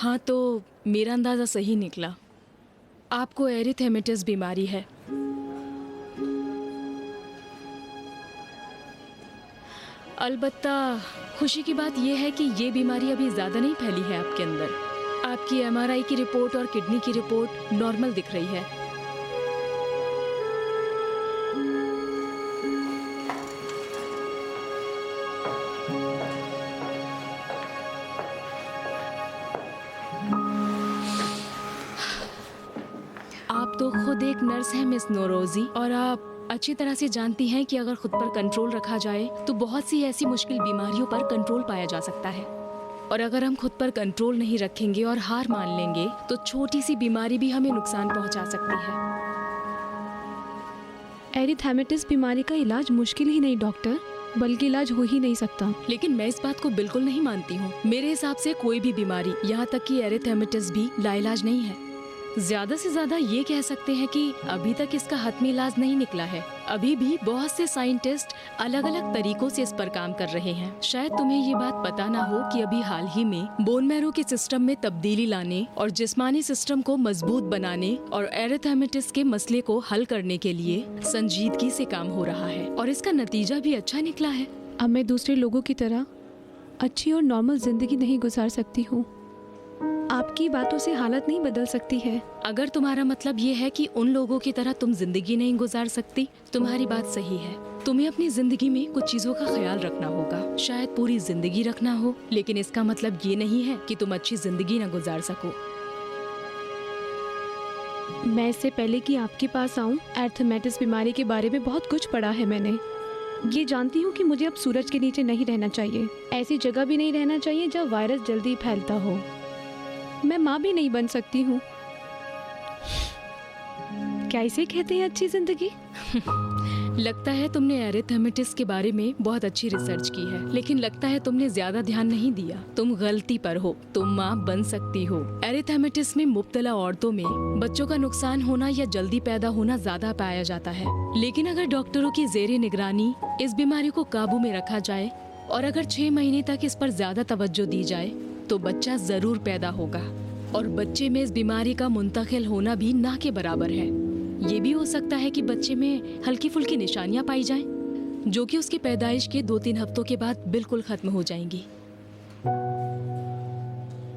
हाँ, तो मेरा अंदाज़ा सही निकला। आपको एरिथेमेटस बीमारी है। अलबत्ता खुशी की बात यह है कि ये बीमारी अभी ज़्यादा नहीं फैली है आपके अंदर। आपकी एमआरआई की रिपोर्ट और किडनी की रिपोर्ट नॉर्मल दिख रही है। आप तो खुद एक नर्स हैं मिस नोरोजी, और आप अच्छी तरह से जानती हैं कि अगर खुद पर कंट्रोल रखा जाए तो बहुत सी ऐसी मुश्किल बीमारियों पर कंट्रोल पाया जा सकता है। और अगर हम खुद पर कंट्रोल नहीं रखेंगे और हार मान लेंगे तो छोटी सी बीमारी भी हमें नुकसान पहुंचा सकती है। एरिथेमेटिस बीमारी का इलाज मुश्किल ही नहीं डॉक्टर, बल्कि इलाज हो ही नहीं सकता। लेकिन मैं इस बात को बिल्कुल नहीं मानती हूँ। मेरे हिसाब से कोई भी बीमारी, यहाँ तक कि एरिथेमेटिस भी, लाइलाज नहीं है। ज्यादा से ज्यादा ये कह सकते हैं कि अभी तक इसका हतमी इलाज नहीं निकला है। अभी भी बहुत से साइंटिस्ट अलग अलग तरीकों से इस पर काम कर रहे हैं। शायद तुम्हें ये बात पता ना हो कि अभी हाल ही में बोन मैरो के सिस्टम में तब्दीली लाने और जिस्मानी सिस्टम को मजबूत बनाने और एरिथेमेटिस के मसले को हल करने के लिए संजीदगी से काम हो रहा है, और इसका नतीजा भी अच्छा निकला है। अब मैं दूसरे लोगों की तरह अच्छी और नॉर्मल जिंदगी नहीं गुजार सकती हूँ। आपकी बातों से हालत नहीं बदल सकती है। अगर तुम्हारा मतलब ये है कि उन लोगों की तरह तुम जिंदगी नहीं गुजार सकती, तुम्हारी बात सही है। तुम्हें अपनी जिंदगी में कुछ चीजों का ख्याल रखना होगा, शायद पूरी जिंदगी रखना हो, लेकिन इसका मतलब ये नहीं है कि तुम अच्छी जिंदगी न गुजार सको। मैं इससे पहले कि आपके पास आऊं, एरिथेमेटिस बीमारी के बारे में बहुत कुछ पढ़ा है मैंने। ये जानती हूँ कि मुझे अब सूरज के नीचे नहीं रहना चाहिए, ऐसी जगह भी नहीं रहना चाहिए जहाँ वायरस जल्दी फैलता हो। मैं माँ भी नहीं बन सकती हूँ। क्या इसे कहते हैं अच्छी जिंदगी? लगता है तुमने एरिथेमेटिस के बारे में बहुत अच्छी रिसर्च की है, लेकिन लगता है तुमने ज्यादा ध्यान नहीं दिया। तुम गलती पर हो। तुम माँ बन सकती हो। एरिथेमेटिस में मुब्तला औरतों में बच्चों का नुकसान होना या जल्दी पैदा होना ज्यादा पाया जाता है, लेकिन अगर डॉक्टरों की जेरे निगरानी इस बीमारी को काबू में रखा जाए और अगर 6 महीने तक इस पर ज्यादा तवज्जो दी जाए तो बच्चा जरूर पैदा होगा, और बच्चे में इस बीमारी का मुंतकिल होना भी ना के बराबर है। ये भी हो सकता है कि बच्चे में हल्की फुल्की निशानियां पाई जाएं, जो कि उसकी पैदाइश के 2-3 हफ्तों के बाद बिल्कुल खत्म हो जाएंगी।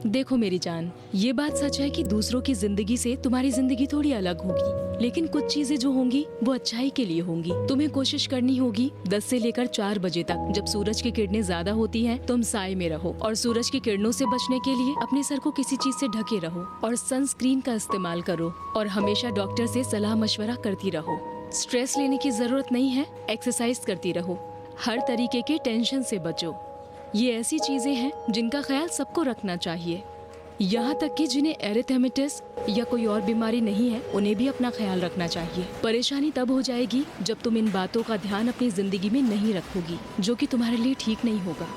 देखो मेरी जान, ये बात सच है कि दूसरों की जिंदगी से तुम्हारी जिंदगी थोड़ी अलग होगी, लेकिन कुछ चीजें जो होंगी वो अच्छाई के लिए होंगी। तुम्हें कोशिश करनी होगी 10 से लेकर 4 बजे तक, जब सूरज की किरणें ज्यादा होती हैं, तुम साए में रहो और सूरज की किरणों से बचने के लिए अपने सर को किसी चीज से ढके रहो और सनस्क्रीन का इस्तेमाल करो, और हमेशा डॉक्टर से सलाह मशवरा करती रहो। स्ट्रेस लेने की जरूरत नहीं है, एक्सरसाइज करती रहो, हर तरीके के टेंशन से बचो। ये ऐसी चीजें हैं जिनका ख्याल सबको रखना चाहिए, यहाँ तक कि जिन्हें एरिथेमेटिस या कोई और बीमारी नहीं है उन्हें भी अपना ख्याल रखना चाहिए। परेशानी तब हो जाएगी जब तुम इन बातों का ध्यान अपनी जिंदगी में नहीं रखोगी, जो कि तुम्हारे लिए ठीक नहीं होगा।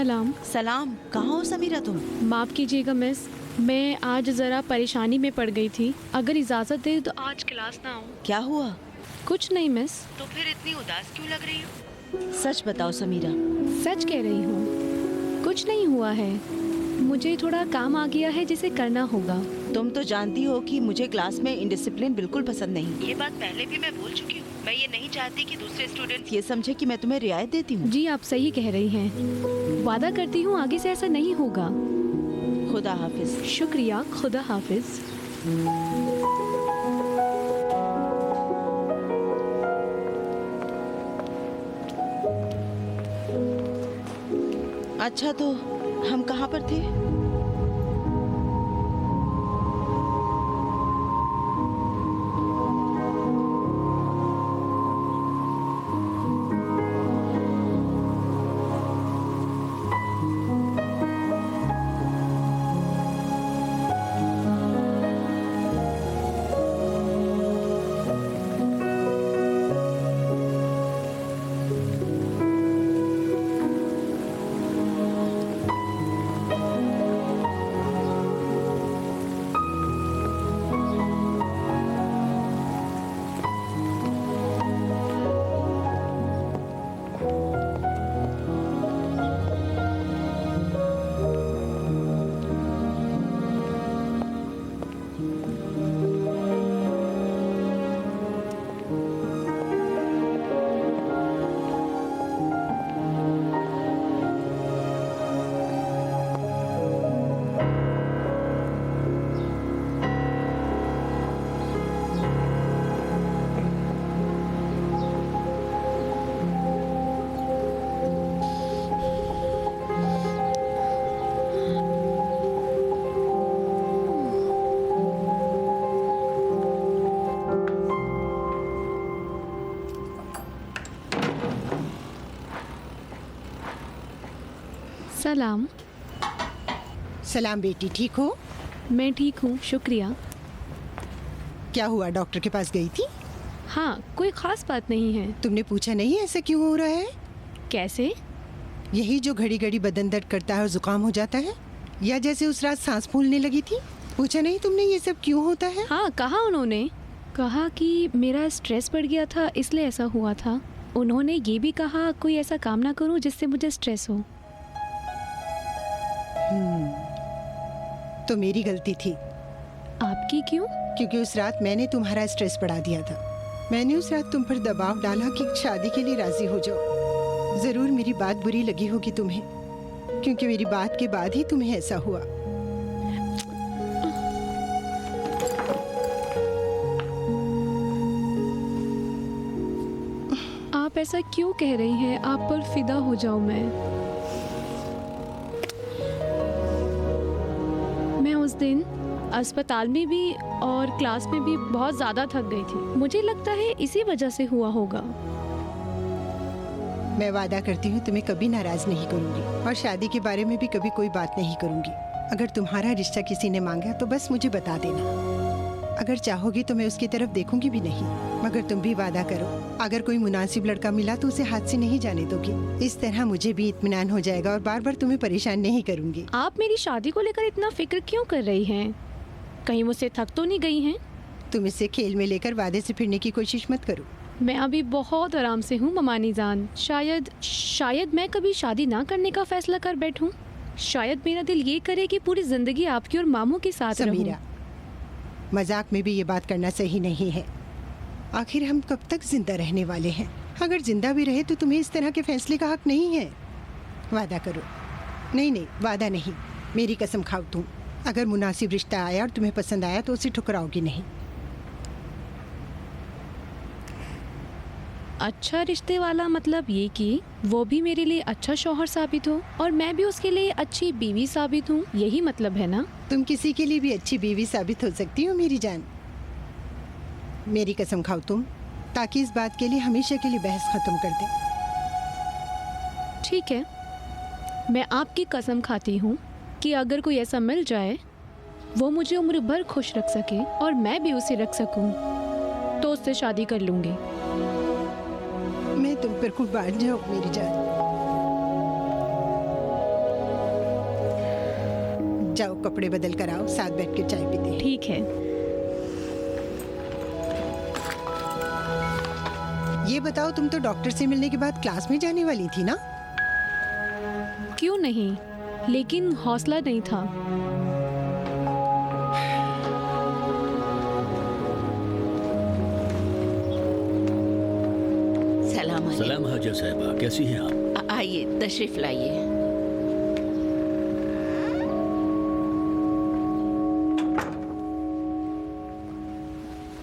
सलाम। सलाम। कहाँ हो समीरा तुम? माफ़ कीजिएगा मिस, मैं आज ज़रा परेशानी में पड़ गई थी। अगर इजाज़त दे तो आज क्लास ना आऊँ। क्या हुआ? कुछ नहीं मिस। तो फिर इतनी उदास क्यों लग रही हो? सच बताओ समीरा। सच कह रही हूँ, कुछ नहीं हुआ है। मुझे थोड़ा काम आ गया है जिसे करना होगा। तुम तो जानती हो कि मुझे क्लास में इनडिसिप्लिन बिल्कुल पसंद नहीं। ये बात पहले भी मैं बोल चुकी हूँ। मैं ये नहीं चाहती कि दूसरे स्टूडेंट ये समझे कि मैं तुम्हें रियायत देती हूँ। जी आप सही कह रही हैं। वादा करती हूँ आगे से ऐसा नहीं होगा। खुदा हाफिज। शुक्रिया, खुदा हाफिज। अच्छा तो हम कहाँ पर थे? सलाम। सलाम बेटी, ठीक हो? मैं ठीक हूँ, शुक्रिया। क्या हुआ, डॉक्टर के पास गई थी? हाँ, कोई ख़ास बात नहीं है। तुमने पूछा नहीं ऐसा क्यों हो रहा है? कैसे? यही जो घड़ी घड़ी बदन दर्द करता है और जुकाम हो जाता है, या जैसे उस रात सांस फूलने लगी थी? पूछा नहीं तुमने ये सब क्यों होता है? हाँ, कहा उन्होंने। कहा कि मेरा स्ट्रेस बढ़ गया था इसलिए ऐसा हुआ था। उन्होंने ये भी कहा कोई ऐसा काम ना करूँ जिससे मुझे स्ट्रेस हो। तो मेरी गलती थी। आपकी क्यों? क्योंकि उस रात मैंने तुम्हारा स्ट्रेस बढ़ा दिया था। मैंने उस रात तुम पर दबाव डाला कि शादी के लिए राजी हो जाओ। जरूर मेरी बात बुरी लगी होगी तुम्हें, क्योंकि मेरी बात के बाद ही तुम्हें ऐसा हुआ। आप ऐसा क्यों कह रही हैं? आप पर फिदा हो जाऊं मैं उस दिन अस्पताल में भी और क्लास में भी बहुत ज़्यादा थक गई थी। मुझे लगता है इसी वजह से हुआ होगा। मैं वादा करती हूँ तुम्हें कभी नाराज नहीं करूंगी और शादी के बारे में भी कभी कोई बात नहीं करूंगी। अगर तुम्हारा रिश्ता किसी ने मांगा तो बस मुझे बता देना। अगर चाहोगी तो मैं उसकी तरफ देखूंगी भी नहीं। मगर तुम भी वादा करो, अगर कोई मुनासिब लड़का मिला तो उसे हाथ से नहीं जाने दोगी। इस तरह मुझे भी इत्मीनान हो जाएगा और बार बार तुम्हें परेशान नहीं करूंगी। आप मेरी शादी को लेकर इतना फिक्र क्यों कर रही हैं? कहीं मुझसे थक तो नहीं गई हैं? तुम इससे खेल में लेकर वादे से फिरने की कोशिश मत करो। मैं अभी बहुत आराम से हूँ ममानी जान। शायद मैं कभी शादी ना करने का फैसला कर बैठूं। शायद मेरा दिल ये करे कि पूरी जिंदगी आपकी और मामू के साथ रहूं। समीरा, मजाक में भी ये बात करना सही नहीं है। आखिर हम कब तक जिंदा रहने वाले हैं? अगर जिंदा भी रहे तो तुम्हें इस तरह के फैसले का हक नहीं है। वादा करो। नहीं, वादा नहीं, मेरी कसम खाओ तुम। अगर मुनासिब रिश्ता आया और तुम्हें पसंद आया तो उसे ठुकराओगी नहीं। अच्छा रिश्ते वाला मतलब ये कि वो भी मेरे लिए अच्छा शौहर साबित हो और मैं भी उसके लिए अच्छी बीवी साबित हूँ, यही मतलब है ना? तुम किसी के लिए भी अच्छी बीवी साबित हो सकती हो मेरी जान। मेरी कसम खाओ तुम, ताकि इस बात के लिए हमेशा के लिए बहस खत्म कर दे। ठीक है, मैं आपकी कसम खाती हूँ कि अगर कोई ऐसा मिल जाए वो मुझे उम्र भर खुश रख सके और मैं भी उसे रख सकूँ तो उससे शादी कर लूँगी। मैं तुम पर कुर्बान जाऊँ मेरी जान। जाओ कपड़े बदल कर आओ, साथ बैठ कर चाय पीते हैं। ठीक है। ये बताओ, तुम तो डॉक्टर से मिलने के बाद क्लास में जाने वाली थी ना? क्यों नहीं, लेकिन हौसला नहीं था। सलाम अलैकुम। सलाम हाजिर साहिबा, कैसी हैं आप? आइए, तशरीफ लाइए।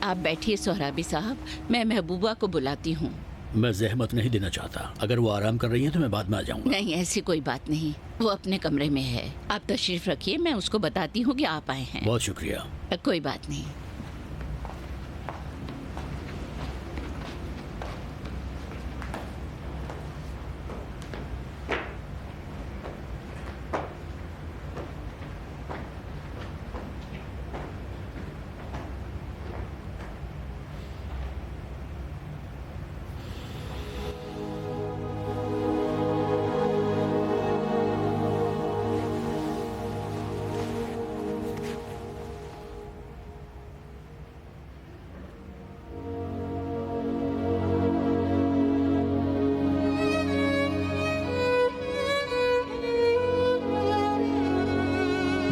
आप बैठिए सोहराबी साहब, मैं महबूबा को बुलाती हूँ। मैं जहमत नहीं देना चाहता, अगर वो आराम कर रही हैं तो मैं बाद में आ जाऊंगा। नहीं, ऐसी कोई बात नहीं, वो अपने कमरे में है। आप तशरीफ रखिए, मैं उसको बताती हूँ कि आप आए हैं। बहुत शुक्रिया। कोई बात नहीं।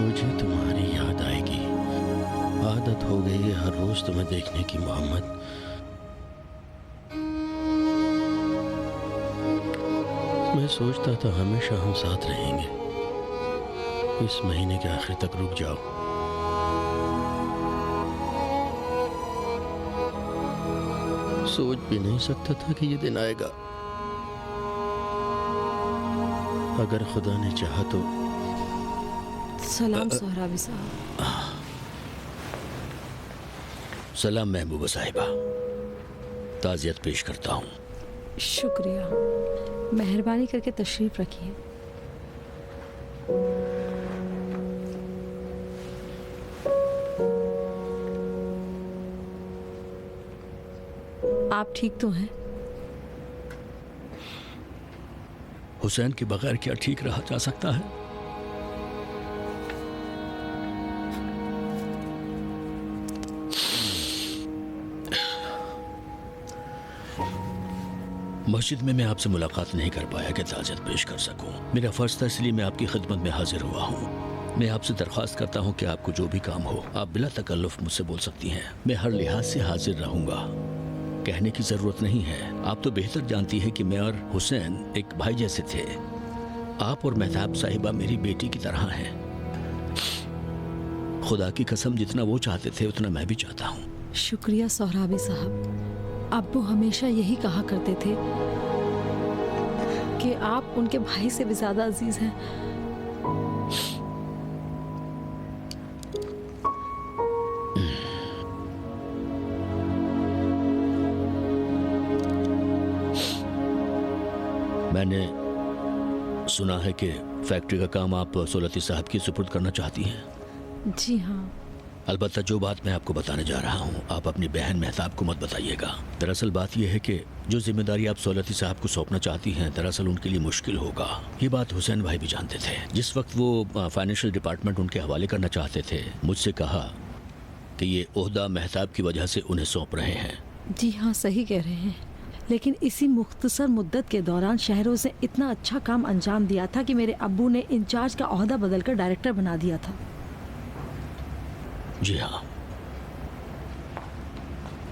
मुझे तुम्हारी याद आएगी, आदत हो गई है हर रोज तुम्हें देखने की मोहम्मद। मैं सोचता था हमेशा हम साथ रहेंगे, इस महीने के आखिर तक रुक जाओ। सोच भी नहीं सकता था कि ये दिन आएगा। अगर खुदा ने चाहा तो। सलाम सोहराबी साहब। सलाम महबूबा साहिबा, ताज़ियत पेश करता हूँ। शुक्रिया, मेहरबानी करके तशरीफ रखिए। आप ठीक तो हैं? हुसैन के बगैर क्या ठीक रहा जा सकता है? मस्जिद में मैं आपसे मुलाकात नहीं कर पाया कि ताज़ियत पेश कर सकूं। मेरा फर्ज था, इसलिए मैं आपकी खिदमत में हाजिर हुआ हूँ। मैं आपसे दरख्वास्त करता हूँ कि आपको जो भी काम हो आप बिला तकल्लुफ़ मुझसे बोल सकती हैं। मैं हर लिहाज से हाजिर रहूँगा। कहने की ज़रूरत नहीं है, आप तो बेहतर जानती है कि मैं और हुसैन एक भाई जैसे थे। आप और मेहताब साहिबा मेरी बेटी की तरह हैं। खुदा की कसम, जितना वो चाहते थे उतना मैं भी चाहता हूँ। शुक्रिया सोहराबी साहब। अब्बू हमेशा यही कहा करते थे कि आप उनके भाई से भी ज्यादा अजीज हैं। मैंने सुना है कि फैक्ट्री का काम आप सोलती साहब की सुपुर्द करना चाहती हैं। जी हाँ। अलबत्ता जो बात मैं आपको बताने जा रहा हूँ आप अपनी बहन मेहताब को मत बताइएगा। दरअसल बात यह है कि जो जिम्मेदारी आप सोलती साहब को सौंपना चाहती हैं दरअसल उनके लिए मुश्किल होगा। ये बात हुसैन भाई भी जानते थे। जिस वक्त वो फाइनेंशियल डिपार्टमेंट उनके हवाले करना चाहते थे, मुझसे कहा कि ये ओहदा मेहताब की वजह से उन्हें सौंप रहे हैं। जी हाँ, सही कह रहे हैं। लेकिन इसी मुख्तसर मुद्दत के दौरान शहरोज ने इतना अच्छा काम अंजाम दिया था कि मेरे अब्बू ने इंचार्ज का ओहदा बदलकर डायरेक्टर बना दिया था। जी हाँ।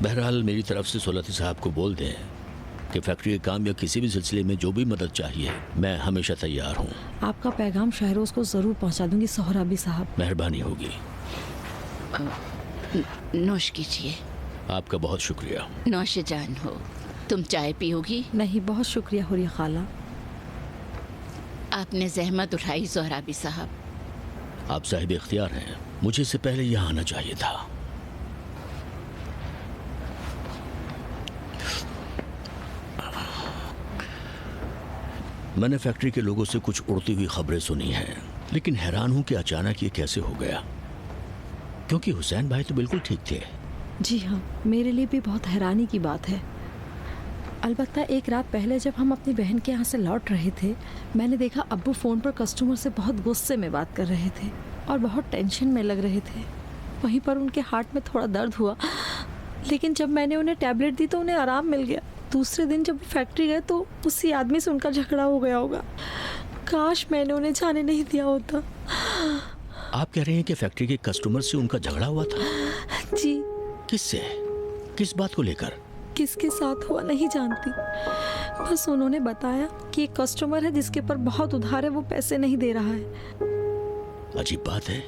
बहरहाल मेरी तरफ से सोलती साहब को बोल दें कि फैक्ट्री के काम या किसी भी सिलसिले में जो भी मदद चाहिए मैं हमेशा तैयार हूँ। आपका पैगाम शहरोज को जरूर पहुंचा दूंगी सोहराबी साहब। मेहरबानी होगी। नोश कीजिए। आपका बहुत शुक्रिया। नौश जान हो। तुम चाय पियोगी? नहीं, बहुत शुक्रिया हुरिया खाला। आपने जहमत उठाई सोहराबी साहब। आप साहिब इख्तियार हैं, मुझे इससे पहले यहाँ आना चाहिए था। मैंने फैक्ट्री के लोगों से कुछ उड़ती हुई खबरें सुनी हैं, लेकिन हैरान हूं कि अचानक ये कैसे हो गया, क्योंकि हुसैन भाई तो बिल्कुल ठीक थे। जी हाँ, मेरे लिए भी बहुत हैरानी की बात है। अलबत्ता एक रात पहले जब हम अपनी बहन के यहाँ से लौट रहे थे, मैंने देखा अब्बू फ़ोन पर कस्टमर से बहुत गुस्से में बात कर रहे थे और बहुत टेंशन में लग रहे थे। वहीं पर उनके हार्ट में थोड़ा दर्द हुआ, लेकिन जब मैंने उन्हें टैबलेट दी तो उन्हें आराम मिल गया। दूसरे दिन जब वो फैक्ट्री गए तो उसी आदमी से उनका झगड़ा हो गया होगा। काश मैंने उन्हें जाने नहीं दिया होता। आप कह रहे हैं कि फैक्ट्री के कस्टमर से उनका झगड़ा हुआ था? जी। किससे? किस बात को लेकर? किसके साथ हुआ नहीं जानती, बस उन्होंने बताया कि एक कस्टमर है जिसके पर बहुत उधार है, वो पैसे नहीं दे रहा है। अजीब बात है,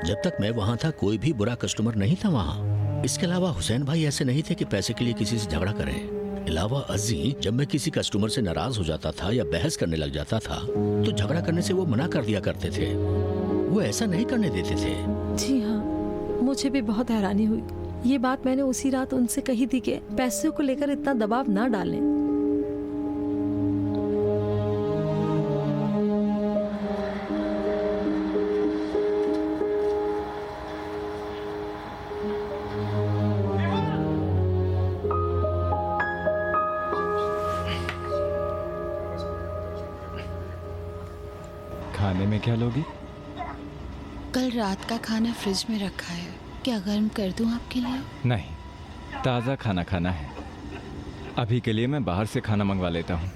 जब तक मैं वहां था कोई भी बुरा कस्टमर नहीं था वहां। इसके अलावा हुसैन भाई ऐसे नहीं थे कि पैसे के लिए किसी से झगड़ा करें। अलावा अजी, जब मैं किसी कस्टमर से नाराज हो जाता था या बहस करने लग जाता था तो झगड़ा करने से वो मना कर दिया करते थे। वो ऐसा नहीं करने देते थे। जी हाँ, मुझे भी बहुत हैरानी हुई। ये बात मैंने उसी रात उनसे कही थी कि पैसों को लेकर इतना दबाव ना डालें। खाने में क्या लोगी? कल रात का खाना फ्रिज में रखा है, क्या गर्म कर दूं आपके लिए? नहीं, ताज़ा खाना खाना है। अभी के लिए मैं बाहर से खाना मंगवा लेता हूँ।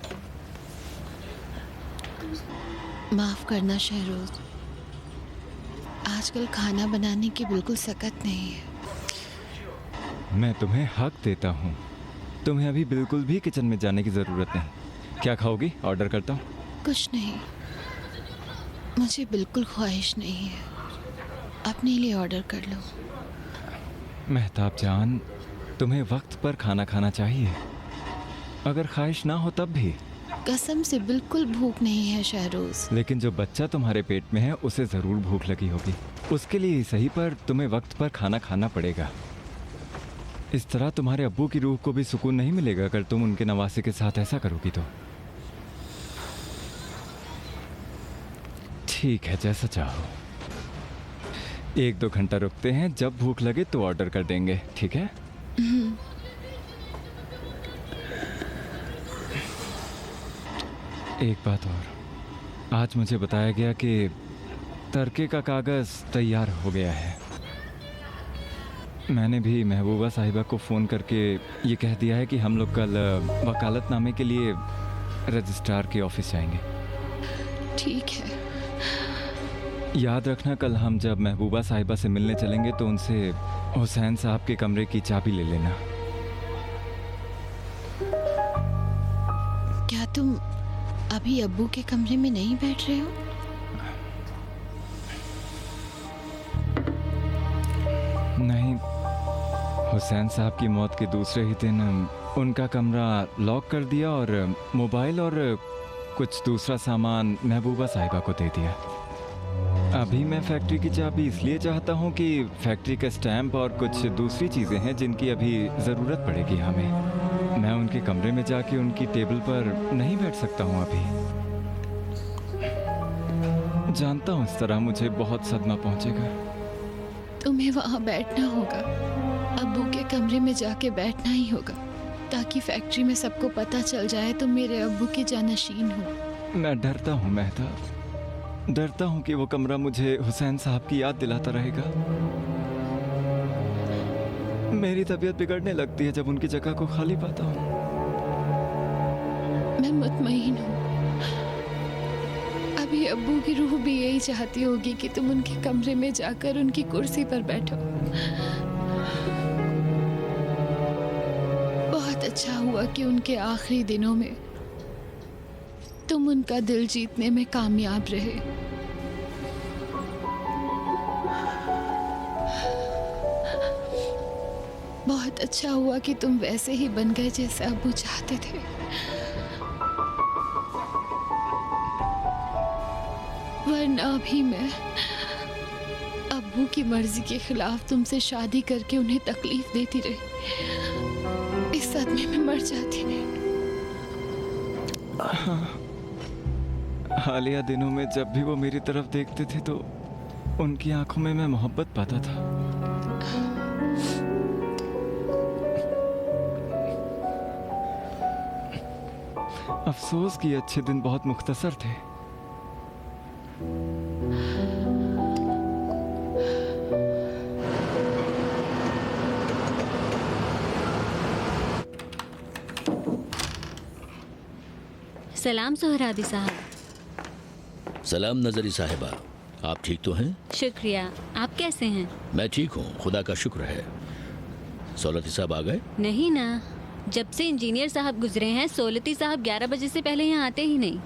माफ़ करना शहरोज, आजकल खाना बनाने की बिल्कुल सकत नहीं है। मैं तुम्हें हक देता हूँ, तुम्हें अभी बिल्कुल भी किचन में जाने की ज़रूरत नहीं। क्या खाओगी? ऑर्डर करता हूँ। कुछ नहीं, मुझे बिल्कुल ख्वाहिश नहीं है। अपने लिए ऑर्डर कर लो। मेहताब जान, तुम्हें वक्त पर खाना खाना चाहिए, अगर ख्वाहिश ना हो तब भी। कसम से बिल्कुल भूख नहीं है शहरोज। लेकिन जो बच्चा तुम्हारे पेट में है उसे ज़रूर भूख लगी होगी। उसके लिए ही सही, पर तुम्हें वक्त पर खाना खाना पड़ेगा। इस तरह तुम्हारे अब्बू की रूह को भी सुकून नहीं मिलेगा अगर तुम उनके नवासे के साथ ऐसा करोगी तो। ठीक है, जैसा चाहो। 1-2 घंटा रुकते हैं, जब भूख लगे तो ऑर्डर कर देंगे, ठीक है? एक बात और, आज मुझे बताया गया कि तरके का कागज़ तैयार हो गया है। मैंने भी महबूबा साहिबा को फ़ोन करके ये कह दिया है कि हम लोग कल वकालतनामे के लिए रजिस्ट्रार के ऑफिस जाएंगे। ठीक है। याद रखना, कल हम जब महबूबा साहिबा से मिलने चलेंगे तो उनसे हुसैन साहब के कमरे की चाबी ले लेना। क्या तुम अभी अब्बू के कमरे में नहीं बैठ रहे हो? नहीं, हुसैन साहब की मौत के दूसरे ही दिन उनका कमरा लॉक कर दिया और मोबाइल और कुछ दूसरा सामान महबूबा साहिबा को दे दिया। अभी मैं फैक्ट्री की चाबी इसलिए चाहता हूँ कि फैक्ट्री का स्टैंप और कुछ दूसरी चीज़ें हैं जिनकी अभी ज़रूरत पड़ेगी हमें। मैं उनके कमरे में जाके उनकी टेबल पर नहीं बैठ सकता हूँ अभी। जानता हूँ इस तरह मुझे बहुत सदमा पहुँचेगा। तुम्हें वहाँ बैठना होगा, अब्बू के कमरे में जाके बैठना ही होगा, ताकि फैक्ट्री में सबको पता चल जाए तुम मेरे अब्बू के जानशीन हो। मैं डरता हूँ मेहताब, डरता हूँ कि वो कमरा मुझे हुसैन साहब की याद दिलाता रहेगा। मेरी तबीयत बिगड़ने लगती है जब उनकी जगह को खाली पाता हूँ। मैं मुतमईन हूँ, अभी अब्बू की रूह भी यही चाहती होगी कि तुम उनके कमरे में जाकर उनकी कुर्सी पर बैठो। बहुत अच्छा हुआ कि उनके आखिरी दिनों में तुम उनका दिल जीतने में कामयाब रहे। बहुत अच्छा हुआ कि तुम वैसे ही बन गए जैसे अब्बू चाहते थे। वरना भी मैं अब्बू की मर्जी के खिलाफ तुमसे शादी करके उन्हें तकलीफ देती रही। इस सदमे में मर जाती नहीं। हालिया दिनों में जब भी वो मेरी तरफ देखते थे तो उनकी आंखों में मैं मोहब्बत पाता था। अफसोस कि अच्छे दिन बहुत मुख्तसर थे। सलाम सोहराबी साहब। सलाम नजरी साहिबा, आप ठीक तो हैं? शुक्रिया, आप कैसे हैं? मैं ठीक हूँ, खुदा का शुक्र है। सौलती साहब आ गए? नहीं ना, जब से इंजीनियर साहब गुजरे हैं सोलती साहब 11 बजे से पहले यहाँ आते ही नहीं।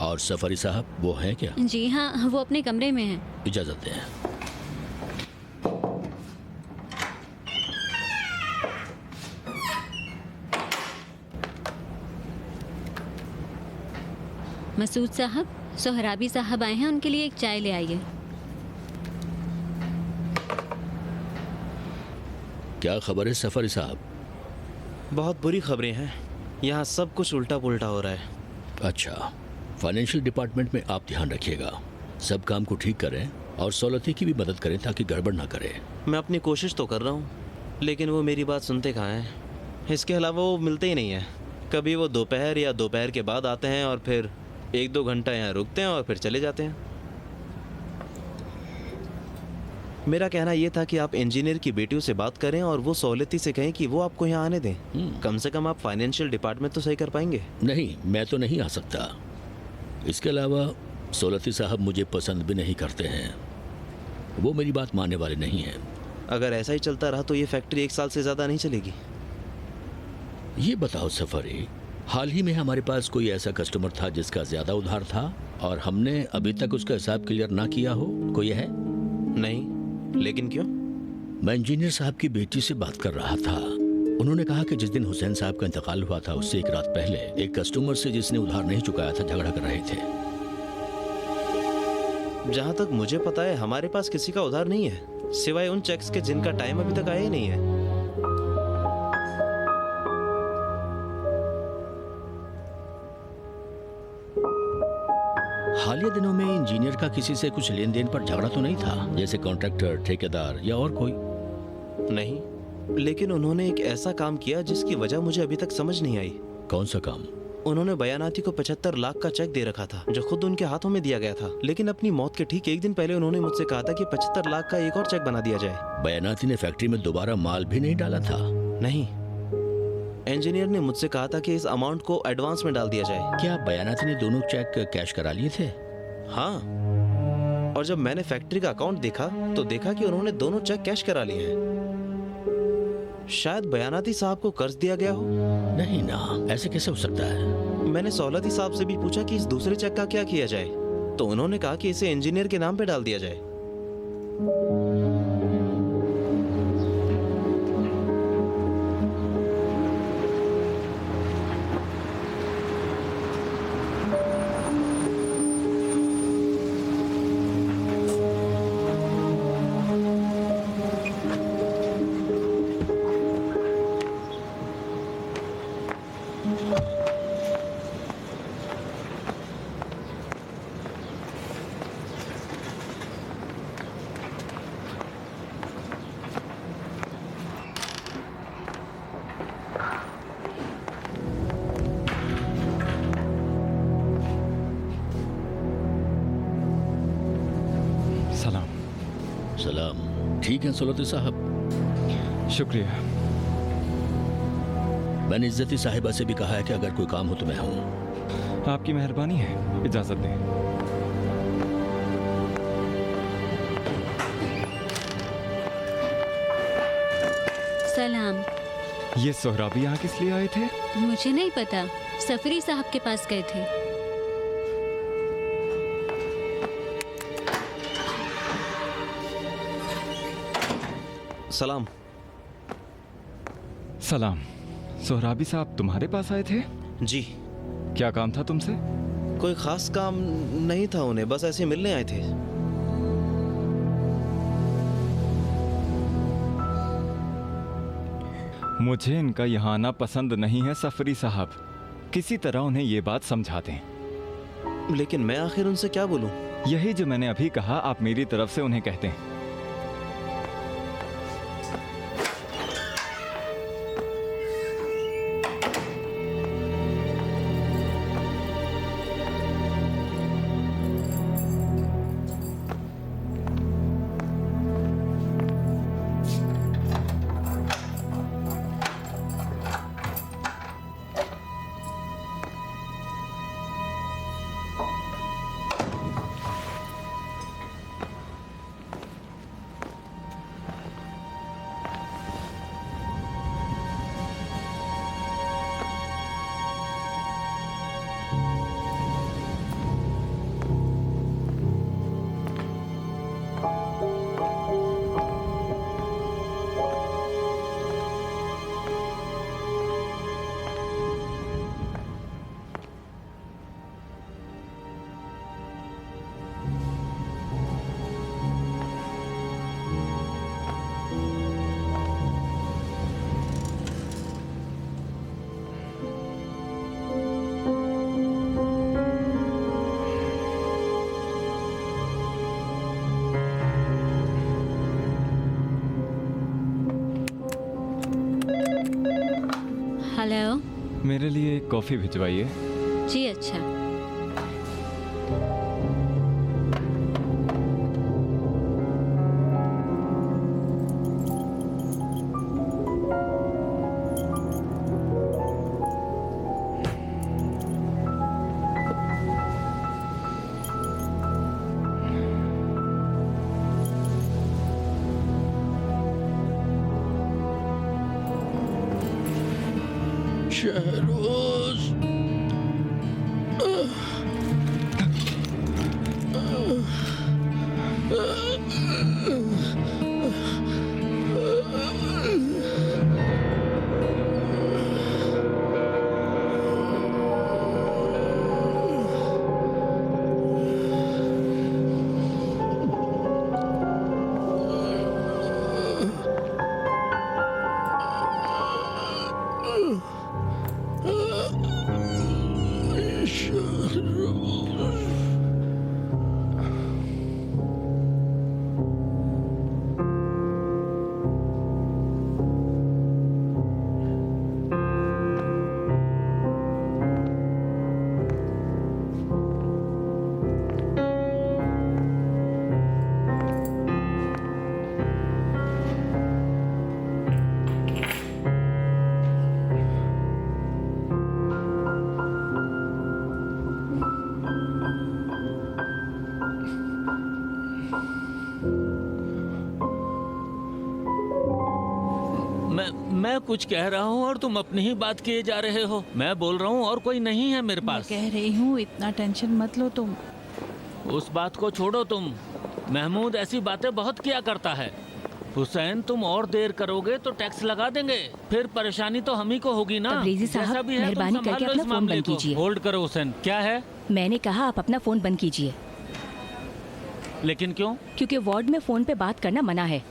और सफरी साहब वो हैं क्या? जी हाँ, वो अपने कमरे में हैं। इजाजत दें। मसूद साहब, सोहराबी साहब आए हैं, उनके लिए एक चाय ले आइए। क्या खबर है सफरी साहब? बहुत बुरी खबरें हैं, यहाँ सब कुछ उल्टा पुल्टा हो रहा है। अच्छा, फाइनेंशियल डिपार्टमेंट में आप ध्यान रखिएगा, सब काम को ठीक करें और सौलती की भी मदद करें ताकि गड़बड़ ना करे। मैं अपनी कोशिश तो कर रहा हूँ, लेकिन वो मेरी बात सुनते कहाँ हैं। इसके अलावा वो मिलते ही नहीं हैं। कभी वो दोपहर या दोपहर के बाद आते हैं और फिर 1-2 घंटा यहाँ रुकते हैं और फिर चले जाते हैं। मेरा कहना यह था कि आप इंजीनियर की बेटियों से बात करें और वो सौलती से कहें कि वो आपको यहाँ आने दें। कम से कम आप फाइनेंशियल डिपार्टमेंट तो सही कर पाएंगे। नहीं, मैं तो नहीं आ सकता। इसके अलावा सौलती साहब मुझे पसंद भी नहीं करते हैं, वो मेरी बात मानने वाले नहीं हैं। अगर ऐसा ही चलता रहा तो ये फैक्ट्री 1 साल से ज़्यादा नहीं चलेगी। ये बताओ सफरी, हाल ही में हमारे पास कोई ऐसा कस्टमर था जिसका ज़्यादा उधार था और हमने अभी तक उसका हिसाब क्लियर ना किया हो? कोई है? नहीं, लेकिन क्यों? मैं इंजीनियर साहब की बेटी से बात कर रहा था। उन्होंने कहा कि जिस दिन हुसैन साहब का इंतकाल हुआ था उससे 1 रात पहले एक कस्टमर से जिसने उधार नहीं चुकाया था झगड़ा कर रहे थे। जहाँ तक मुझे पता है हमारे पास किसी का उधार नहीं है, सिवाय उन चेक्स के जिनका टाइम अभी तक आया ही नहीं है। हालिया दिनों में इंजीनियर का किसी से कुछ लेन देन पर झगड़ा तो नहीं था, जैसे कॉन्ट्रैक्टर, ठेकेदार या और कोई? नहीं, लेकिन उन्होंने एक ऐसा काम किया जिसकी वजह मुझे अभी तक समझ नहीं आई। कौन सा काम? उन्होंने बयानाती को 75 लाख का चेक दे रखा था जो खुद उनके हाथों में दिया गया था, लेकिन अपनी मौत के ठीक 1 दिन पहले उन्होंने मुझसे कहा था कि 75 लाख का एक और चेक बना दिया जाए। बयानाती ने फैक्ट्री में दोबारा माल भी नहीं डाला था? नहीं, इंजीनियर ने मुझसे कहा था कि इस अमाउंट को एडवांस में डाल दिया जाए। क्या बयानाती ने दोनों चेक कैश करा लिए थे? हाँ, और जब मैंने फैक्ट्री का अकाउंट देखा तो देखा कि उन्होंने दोनों चेक कैश करा लिए हैं। शायद बयानाती साहब को कर्ज दिया गया हो। नहीं ना, ऐसे कैसे हो सकता है? मैंने सौलती साहब से भी पूछा कि इस दूसरे चेक का क्या किया जाए, तो उन्होंने कहा कि इसे इंजीनियर के नाम पे डाल दिया जाए। सलाम। ठीक है सौलती साहब? शुक्रिया। मैंने इज्जती साहिबा से भी कहा है कि अगर कोई काम हो तो मैं हूँ। आपकी मेहरबानी है, इजाजत दें। सलाम। ये सोहराबी यहाँ किस लिए आए थे? मुझे नहीं पता, सफरी साहब के पास गए थे। सलाम। सलाम। सोहराबी साहब तुम्हारे पास आए थे? जी। क्या काम था तुमसे? कोई खास काम नहीं था उन्हें, बस ऐसे मिलने आए थे। मुझे इनका यहाँ आना पसंद नहीं है सफरी साहब, किसी तरह उन्हें ये बात समझा दें। लेकिन मैं आखिर उनसे क्या बोलूं? यही जो मैंने अभी कहा आप मेरी तरफ से उन्हें कहते हैं। क्या लाओ? मेरे लिए एक कॉफ़ी भिजवाइए। जी अच्छा। शहरोज, मैं कुछ कह रहा हूँ और तुम अपनी ही बात किए जा रहे हो। मैं बोल रहा हूँ और कोई नहीं है मेरे पास। मैं कह रही हूँ इतना टेंशन मत लो तुम। उस बात को छोड़ो तुम। महमूद ऐसी बातें बहुत किया करता है। हुसैन, तुम और देर करोगे तो टैक्स लगा देंगे, फिर परेशानी तो हम ही को होगी ना। तबरेज़ी साहब, जैसा भी है, तुम मेहरबानी संभाल करके लो अपना इस फोन मामले बंद को। कीजिए। होल्ड करो हुसैन। क्या है? मैंने कहा आप अपना फोन बंद कीजिए। लेकिन क्यों? क्योंकि वार्ड में फोन पे बात करना मना है।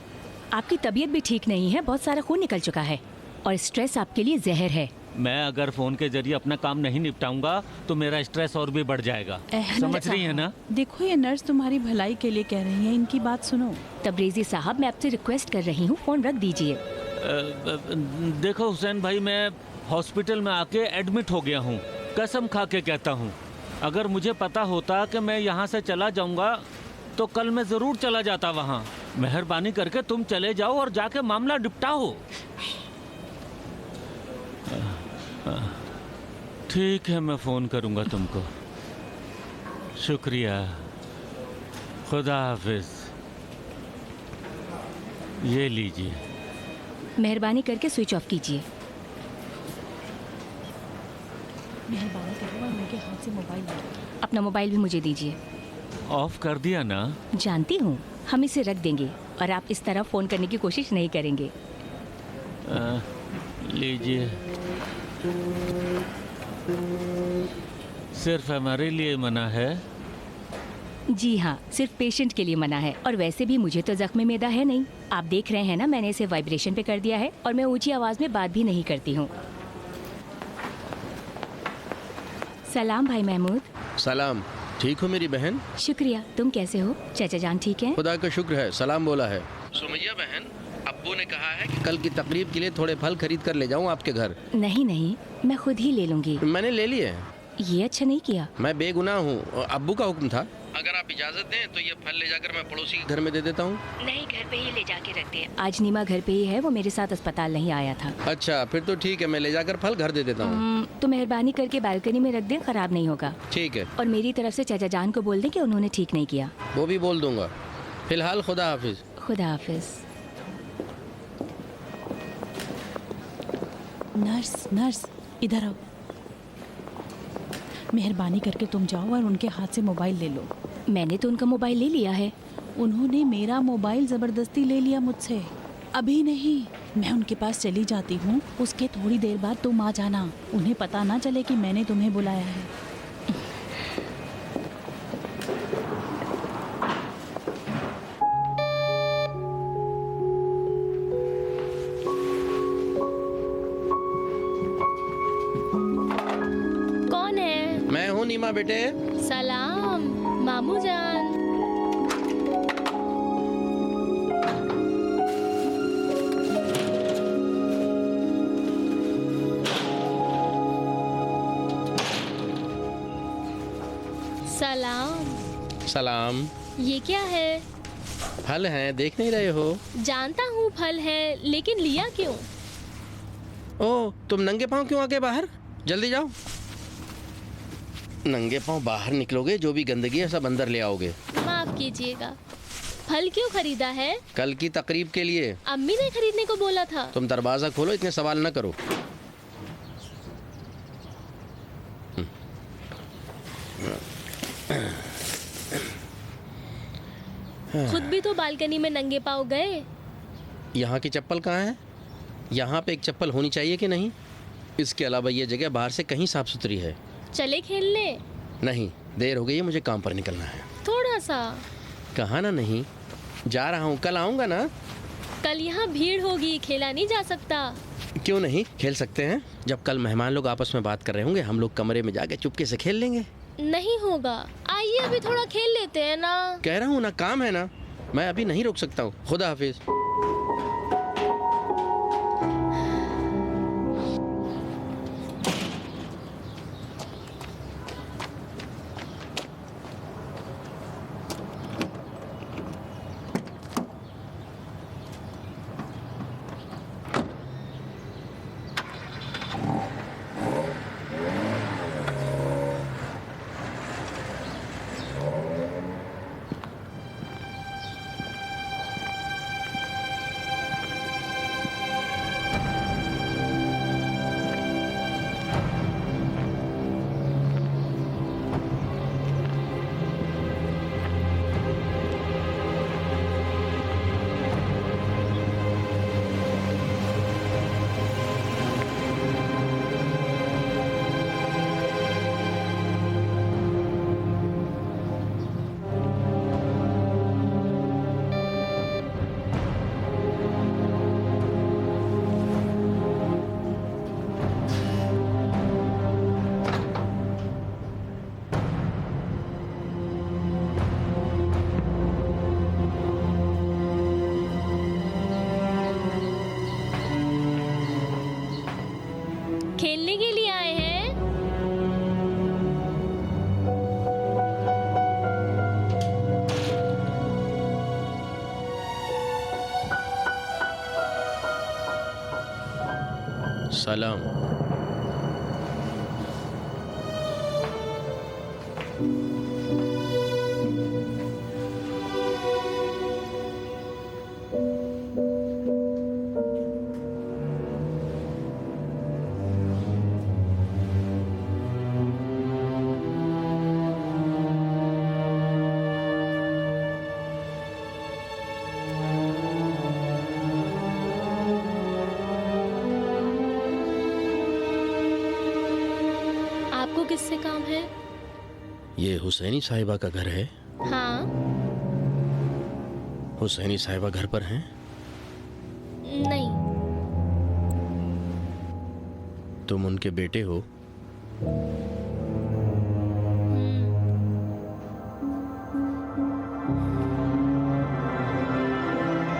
आपकी तबीयत भी ठीक नहीं है, बहुत सारा खून निकल चुका है और स्ट्रेस आपके लिए जहर है। मैं अगर फोन के जरिए अपना काम नहीं निपटाऊंगा तो मेरा स्ट्रेस और भी बढ़ जाएगा। समझ रही है ना? देखो ये नर्स तुम्हारी भलाई के लिए कह रही है, इनकी बात सुनो। तबरेज़ी साहब, मैं आपसे रिक्वेस्ट कर रही हूँ, फोन रख दीजिए। देखो हुसैन भाई, मैं हॉस्पिटल में आके एडमिट हो गया हूँ। कसम खा के कहता हूँ, अगर मुझे पता होता कि मैं यहाँ से चला जाऊँगा तो कल मैं ज़रूर चला जाता वहाँ। मेहरबानी करके तुम चले जाओ और जाके मामला निपटाओ। ठीक है, मैं फ़ोन करूँगा तुमको। शुक्रिया, खुदा हाफिज़। ये लीजिए। मेहरबानी करके स्विच ऑफ कीजिए। मेहरबानी करो और उनके हाथ से मोबाइल लो। अपना मोबाइल भी मुझे दीजिए। ऑफ कर दिया ना? जानती हूँ, हम इसे रख देंगे और आप इस तरह फ़ोन करने की कोशिश नहीं करेंगे। लीजिए। सिर्फ हमारे लिए मना है? जी हाँ, सिर्फ पेशेंट के लिए मना है। और वैसे भी मुझे तो जख्मी मैदा है नहीं। आप देख रहे हैं ना, मैंने इसे वाइब्रेशन पे कर दिया है और मैं ऊंची आवाज़ में बात भी नहीं करती हूँ। सलाम भाई महमूद। सलाम। ठीक हो मेरी बहन? शुक्रिया। तुम कैसे हो? चाचा जान ठीक है? खुदा का शुक्र है, सलाम बोला है। सुमैया बहन, अब्बू ने कहा है कि कल की तकरीब के लिए थोड़े फल खरीद कर ले जाऊं आपके घर। नहीं नहीं, मैं खुद ही ले लूंगी। मैंने ले लिए। ये अच्छा नहीं किया। मैं बेगुनाह हूँ, अब्बू का हुक्म था। अगर आप इजाजत दें तो ये फल ले जाकर मैं पड़ोसी के घर में दे देता हूँ। नहीं, घर पे ही ले जाके रखते हैं। आज नीमा घर पे ही है, वो मेरे साथ अस्पताल नहीं आया था। अच्छा, फिर तो ठीक है, मैं ले जाकर फल घर दे देता हूँ। तो मेहरबानी करके बालकनी में रख दें, खराब नहीं होगा। ठीक है। और मेरी तरफ से चाचा जान को बोल दें कि उन्होंने ठीक नहीं किया। वो भी बोल दूंगा। फिलहाल खुदा हाफिज। खुदा हाफिज। नर्स, नर्स इधर आओ। मेहरबानी करके तुम जाओ और उनके हाथ से मोबाइल ले लो। मैंने तो उनका मोबाइल ले लिया है। उन्होंने मेरा मोबाइल ज़बरदस्ती ले लिया मुझसे। अभी नहीं, मैं उनके पास चली जाती हूँ, उसके थोड़ी देर बाद तुम आ जाना। उन्हें पता ना चले कि मैंने तुम्हें बुलाया है। कौन है? मैं हूँ नीमा बेटे। सलाम मामू जान। सलाम। सलाम। ये क्या है? फल हैं, देख नहीं रहे हो? जानता हूँ फल है, लेकिन लिया क्यों? ओह, तुम नंगे पाँव क्यों आ गए बाहर? जल्दी जाओ। नंगे पाँव बाहर निकलोगे, जो भी गंदगी है सब अंदर ले आओगे। माफ कीजिएगा, फल क्यों खरीदा है? कल की तकरीब के लिए। अम्मी ने खरीदने को बोला था। तुम दरवाजा खोलो, इतने सवाल न करो। खुद भी तो बालकनी में नंगे पाँव गए। यहाँ की चप्पल कहाँ है? यहाँ पे एक चप्पल होनी चाहिए कि नहीं? इसके अलावा ये जगह बाहर से कहीं साफ सुथरी है। चले खेलने? नहीं, देर हो गई है, मुझे काम पर निकलना है। थोड़ा सा। कहा ना नहीं, जा रहा हूँ, कल आऊँगा ना। कल यहाँ भीड़ होगी, खेला नहीं जा सकता। क्यों नहीं, खेल सकते हैं। जब कल मेहमान लोग आपस में बात कर रहे होंगे, हम लोग कमरे में जाके चुपके से खेल लेंगे। नहीं होगा, आइए अभी थोड़ा खेल लेते हैं ना। कह रहा हूँ ना, काम है ना, मैं अभी नहीं रुक सकता हूँ। खुदा हाफिज। खेलने के लिए आए हैं। सलाम। आपको किससे काम है? ये हुसैनी साहिबा का घर है? हाँ। हुसैनी साहिबा घर पर हैं? नहीं। तुम उनके बेटे हो?